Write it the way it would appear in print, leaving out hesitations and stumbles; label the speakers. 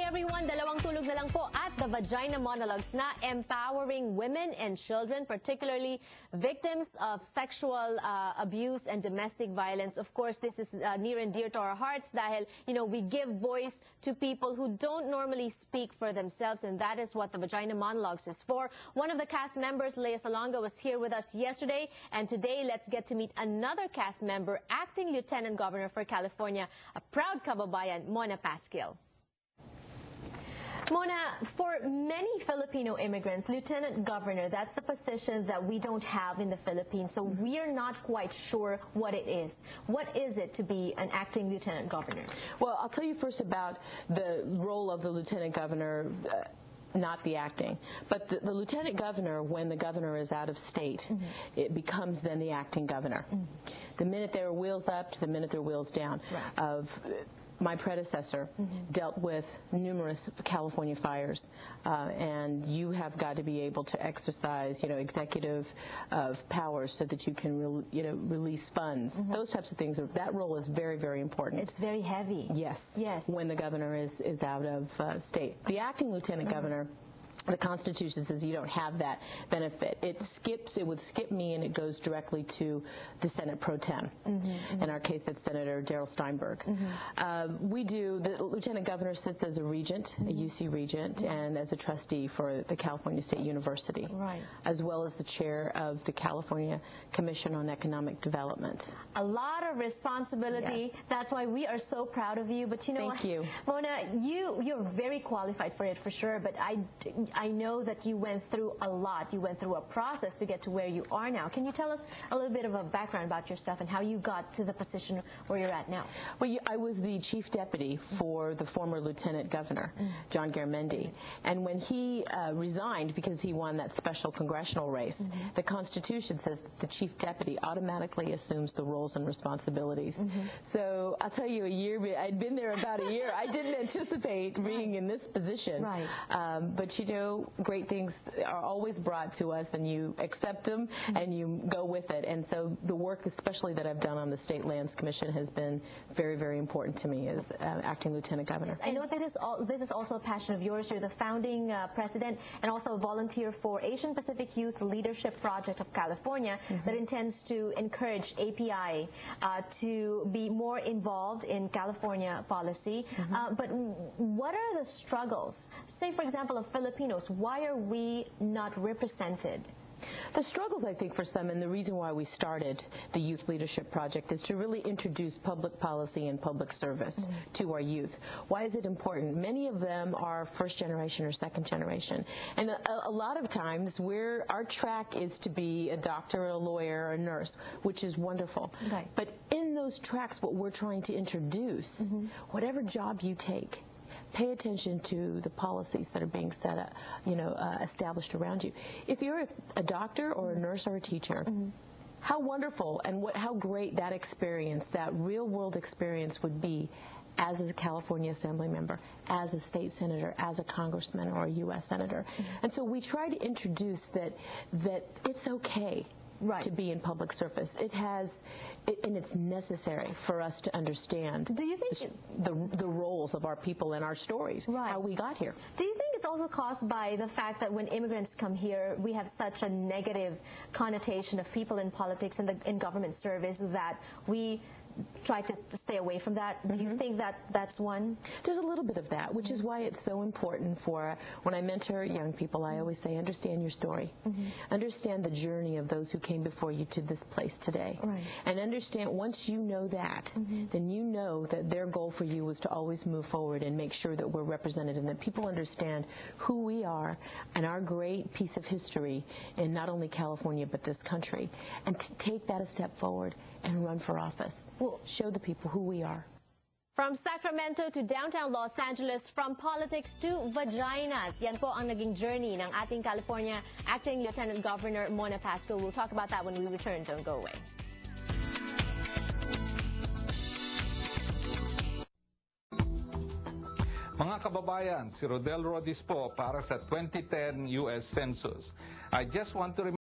Speaker 1: everyone, dalawang tulog na lang po at the Vagina Monologues na empowering women and children, particularly victims of sexual abuse and domestic violence. Of course, this is near and dear to our hearts dahil, we give voice to people who don't normally speak for themselves, and that is what the Vagina Monologues is for. One of the cast members, Lea Salonga, was here with us yesterday, and today let's get to meet another cast member, Acting Lieutenant Governor for California, a proud Kababayan, Pasquil. Mona, for many Filipino immigrants, Lieutenant Governor, that's the position that we don't have in the Philippines, so we are not quite sure what it is. What is it to be an acting Lieutenant Governor?
Speaker 2: Well, I'll tell you first about the role of the Lieutenant Governor, not the acting. But the Lieutenant Governor, when the governor is out of state, it becomes then the acting governor. The minute there are wheels up to the minute there are wheels down. Right. My predecessor dealt with numerous California fires, and you have got to be able to exercise, executive powers so that you can, release funds. Those types of things. That role is very, very important.
Speaker 1: It's very heavy.
Speaker 2: Yes.
Speaker 1: Yes.
Speaker 2: When the governor is out of state. The acting lieutenant governor, the Constitution says you don't have that benefit. It would skip me, and it goes directly to the Senate pro tem. In our case, it's Senator Darrell Steinberg. The Lieutenant Governor sits as a regent, a UC regent, and as a trustee for the California State University, as well as the chair of the California Commission on Economic Development.
Speaker 1: A lot of responsibility. Yes. That's why we are so proud of you. But
Speaker 2: Thank you.
Speaker 1: Mona, you're very qualified for it for sure, but I know that you went through a lot. You went through a process to get to where you are now. Can you tell us a little bit of a background about yourself and how you got to the position where you're at now?
Speaker 2: Well, I was the chief deputy for the former Lieutenant Governor, John Garamendi. And when he resigned because he won that special congressional race, the Constitution says the chief deputy automatically assumes the roles and responsibilities. So I'll tell you, I'd been there about a year. I didn't anticipate being in this position. But great things are always brought to us, and you accept them and you go with it. And so the work, especially that I've done on the State Lands Commission, has been very, very important to me as acting Lieutenant Governor.
Speaker 1: Yes, I know this is also a passion of yours. You're the founding president and also a volunteer for Asian Pacific Youth Leadership Project of California that intends to encourage API to be more involved in California policy. But what are the struggles? Say, for example, of Filipinos, why are we not represented?
Speaker 2: The struggles, I think, for some, and the reason why we started the Youth Leadership Project, is to really introduce public policy and public service to our youth. Why is it important? Many of them are first generation or second generation. And a lot of times our track is to be a doctor, a lawyer, a nurse, which is wonderful. But in those tracks, what we're trying to introduce, whatever job you take, pay attention to the policies that are being set up, established around you. If you're a doctor or a nurse or a teacher, how wonderful and how great that experience, that real-world experience would be as a California Assembly member, as a state senator, as a congressman or a U.S. senator. And so we try to introduce that it's okay to be in public service. And it's necessary for us to understand the roles of our people and our stories, how we got here.
Speaker 1: Do you think it's also caused by the fact that when immigrants come here, we have such a negative connotation of people in politics and in government service that we try to stay away from that? Do you think that that's one?
Speaker 2: There's a little bit of that, which is why it's so important when I mentor young people, I always say, understand your story. Understand the journey of those who came before you to this place today. And understand, once you know that, then you know that their goal for you was to always move forward and make sure that we're represented and that people understand who we are and our great piece of history in not only California but this country, and to take that a step forward and run for office. Show the people who we are.
Speaker 1: From Sacramento to downtown Los Angeles, from politics to vaginas. Yan po ang naging journey ng ating California Acting Lieutenant Governor Mona Pasquil. We'll talk about that when we return. Don't go away.
Speaker 3: Mga kababayan, si Rodel Rodis po para sa 2010 US Census. I just want to